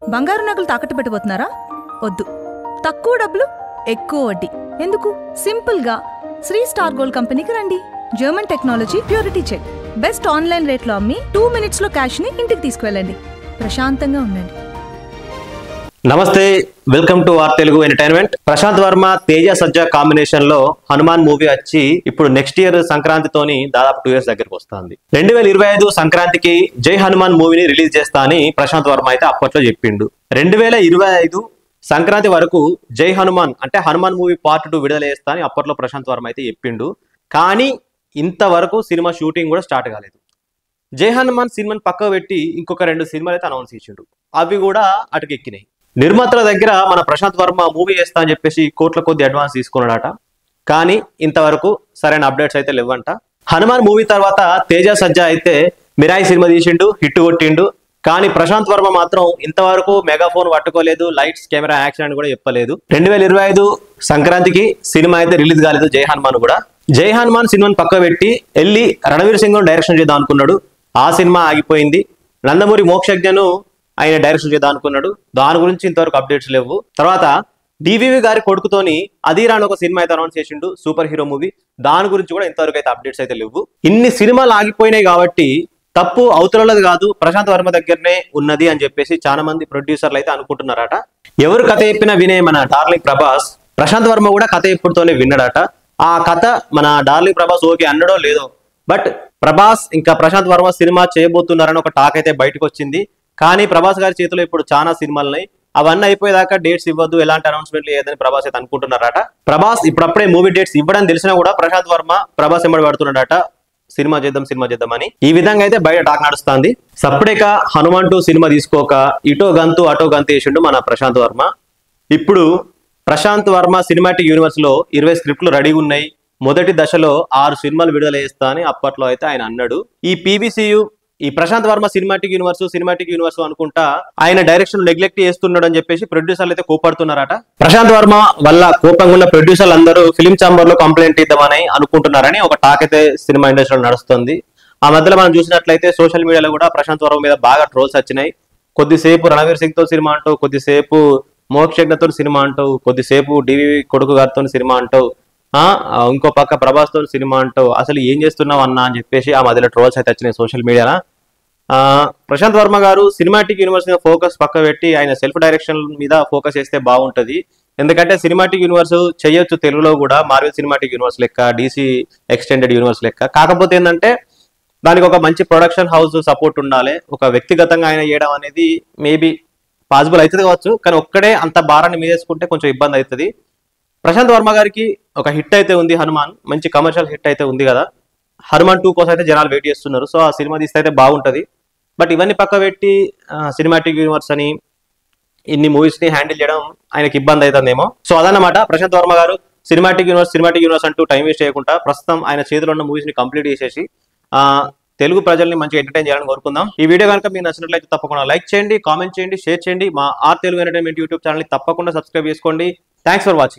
బంగారు నగలు తాకట్టు పెట్టబోతున్నారా? వద్దు. తక్కువ డబ్బులు ఎక్కువ వడ్డీ ఎందుకు? సింపుల్గా శ్రీ స్టార్ గోల్డ్ కంపెనీకి రండి. German technology, purity check, best online రేట్లో అమ్మి 2 minutesలో క్యాష్ని ఇంటికి తీసుకువెళ్ళండి. ప్రశాంతంగా ఉండండి. నమస్తే, welcome to R Telugu entertainment. Prashanth Varma, Teja Sajja combination లో హనుమాన్ మూవీ వచ్చి ఇప్పుడు నెక్స్ట్ ఇయర్ సంక్రాంతితోని దాదాపు 2 years దగ్గరికి వస్తుంది. 2025 సంక్రాంతికి జై హనుమాన్ మూవీని రిలీజ్ చేస్తా అని ప్రశాంత్ వర్మ అయితే అప్పట్లో చెప్పిండు. 2025 సంక్రాంతి వరకు జై హనుమాన్ అంటే హనుమాన్ మూవీ పార్ట్ 2 విడుదల చేస్తా అని అప్పట్లో ప్రశాంత్ వర్మ అయితే చెప్పిండు. కానీ ఇంతవరకు సినిమా షూటింగ్ కూడా స్టార్ట్ కాలేదు. జై హనుమాన్ సినిమాని పక్కకు పెట్టి ఇంకొక 2 సినిమాలు అయితే అనౌన్స్ చేసిండు. అవి కూడా అటుకెక్కినాయి. నిర్మాతల దగ్గర మన ప్రశాంత్ వర్మ మూవీ చేస్తా అని చెప్పేసి కోట్ల కొద్ది అడ్వాన్స్ తీసుకున్నాడట. కానీ ఇంతవరకు సరైన అప్డేట్స్ అయితే లేవంట. హనుమాన్ మూవీ తర్వాత తేజ సజ్జా అయితే మిరాయి సినిమా తీసిండు, హిట్ కొట్టిండు. కానీ ప్రశాంత్ వర్మ మాత్రం ఇంతవరకు మెగాఫోన్ పట్టుకోలేదు, లైట్స్, కెమెరా, యాక్షన్ అని కూడా చెప్పలేదు. 2025 సంక్రాంతికి సినిమా అయితే రిలీజ్ కాలేదు. జై హనుమాన్ కూడా. జై హనుమాన్ సినిమాని పక్క పెట్టి వెళ్ళి రణవీర్ సింగ్ డైరెక్షన్ చేద్దాం అనుకున్నాడు. ఆ సినిమా ఆగిపోయింది. నందమూరి మోక్షజ్ఞను ఆయన డైరెక్షన్ చేద్దాం అనుకున్నాడు. దాని గురించి ఇంతవరకు అప్డేట్స్ లేవు. తర్వాత డివివి గారి కొడుకుతోని అధీరా అని ఒక సినిమా అయితే అనౌన్స్ చేసిండు, సూపర్ హీరో మూవీ. దాని గురించి కూడా ఇంతవరకు అయితే అప్డేట్స్ అయితే లేవు. ఇన్ని సినిమాలు ఆగిపోయినాయి కాబట్టి తప్పు అవతలది కాదు, ప్రశాంత్ వర్మ దగ్గరనే ఉన్నది అని చెప్పేసి చాలా మంది ప్రొడ్యూసర్లు అయితే అనుకుంటున్నారట. ఎవరు కథ చెప్పినా వినే మన డార్లింగ్ ప్రభాస్, ప్రశాంత్ వర్మ కూడా కథ ఎప్పుడుతోనే విన్నాడట. ఆ కథ మన డార్లింగ్ ప్రభాస్ ఓకే అన్నడో లేదో, బట్ ప్రభాస్ ఇంకా ప్రశాంత్ వర్మ సినిమా చేయబోతున్నారని ఒక టాక్ అయితే బయటకు వచ్చింది. కానీ ప్రభాస్ గారి చేతిలో ఇప్పుడు చాలా సినిమాలున్నాయి. అవన్నీ అయిపోయేదాకా డేట్స్ ఇవ్వద్దు, ఎలాంటి అనౌన్స్మెంట్లు లేదని ప్రభాస్ అయితే అనుకుంటున్నారట. ప్రభాస్ ఇప్పుడప్పుడే మూవీ డేట్స్ ఇవ్వడం తెలిసినా కూడా ప్రశాంత్ వర్మ ప్రభాస్ ఎంబడి పడుతున్నాడట, సినిమా చేద్దాం అని. ఈ విధంగా అయితే బయట టాక్ నడుస్తుంది. సప్పుడేక హనుమాన్ 2 సినిమా తీసుకోక ఇటో గంతు అటో గంతు వేసిండు మన ప్రశాంత్ వర్మ. ఇప్పుడు ప్రశాంత్ వర్మ సినిమాటిక్ యూనివర్స్ లో 20 స్క్రిప్ట్లు రెడీగా ఉన్నాయి. మొదటి దశలో 6 సినిమాలు విడుదల చేస్తా అని అప్పట్లో అయితే ఆయన అన్నాడు. ఈ పీవీసీయు, ఈ ప్రశాంత్ వర్మ సినిమాటిక్ యూనివర్స్ అనుకుంటా ఆయన డైరెక్షన్ నెగ్లెక్ట్ చేస్తున్నాడు అని చెప్పేసి ప్రొడ్యూసర్లు అయితే కోపడుతున్నారట. ప్రశాంత్ వర్మ వల్ల కోపంగా ఉన్న ప్రొడ్యూసర్లు అందరూ ఫిలిం ఛాంబర్ లో కంప్లైంట్ ఇద్దామని అనుకుంటున్నారని ఒక టాక్ అయితే సినిమా ఇండస్ట్రీలో నడుస్తుంది. ఆ మధ్యలో మనం చూసినట్లయితే సోషల్ మీడియాలో కూడా ప్రశాంత్ వర్మ మీద బాగా ట్రోల్స్ వచ్చినాయి. కొద్దిసేపు రణవీర్ సింగ్ తో సినిమా అంటూ, కొద్దిసేపు మోక్షజ్ఞతో సినిమా అంటూ, కొద్దిసేపు డివి కొడుకు గారితో సినిమా అంటూ, ఇంకో పక్క ప్రభాస్ తో సినిమా అంటూ, అసలు ఏం చేస్తున్నావు అన్నా అని చెప్పేసి ఆ మధ్యలో ట్రోల్స్ అయితే వచ్చినాయి సోషల్ మీడియాలో. ప్రశాంత్ వర్మ గారు సినిమాటిక్ యూనివర్స్ మీద ఫోకస్ పక్క పెట్టి ఆయన సెల్ఫ్ డైరెక్షన్ మీద ఫోకస్ చేస్తే బాగుంటది. ఎందుకంటే సినిమాటిక్ యూనివర్స్ చేయొచ్చు తెలుగులో కూడా, మార్వెల్ సినిమాటిక్ యూనివర్స్ లెక్క, డీసీ ఎక్స్టెండెడ్ యూనివర్స్ లెక్క. కాకపోతే ఏంటంటే దానికి ఒక మంచి ప్రొడక్షన్ హౌస్ సపోర్ట్ ఉండాలి. ఒక వ్యక్తిగతంగా ఆయన చేయడం అనేది మేబీ పాసిబుల్ అవుతుంది కావచ్చు, కానీ ఒక్కడే అంత భారాన్ని మీదేసుకుంటే కొంచెం ఇబ్బంది అవుతుంది. ప్రశాంత్ వర్మ గారికి ఒక హిట్ అయితే ఉంది హనుమాన్, మంచి కమర్షియల్ హిట్ అయితే ఉంది కదా. హనుమాన్ 2 కోసం అయితే జనాలు వెయిట్ చేస్తున్నారు. సో ఆ సినిమా తీస్తే అయితే బాగుంటది. బట్ ఇవన్నీ పక్క పెట్టి సినిమాటిక్ యూనివర్స్ అని ఇన్ని మూవీస్ ని హ్యాండిల్ చేయడం ఆయనకి ఇబ్బంది అవుతుందేమో. సో అదన్నమాట. ప్రశాంత్ వర్మ గారు సినిమాటిక్ యూనివర్స్ అంటూ టైం వేస్ట్ చేయకుండా ప్రస్తుతం ఆయన చేతిలో ఉన్న మూవీస్ ని కంప్లీట్ చేసేసి తెలుగు ప్రజల్ని మంచిగా ఎంటర్టైన్ చేయాలని కోరుకుందాం. ఈ వీడియో కనుక మీకు నచ్చినట్లయితే తప్పకుండా లైక్ చేయండి, కామెంట్ చేయండి, షేర్ చేయండి. మా R Telugu entertainment YouTube channel ని తప్పకుండా సబ్స్క్రైబ్ చేసుకోండి. Thanks for watching.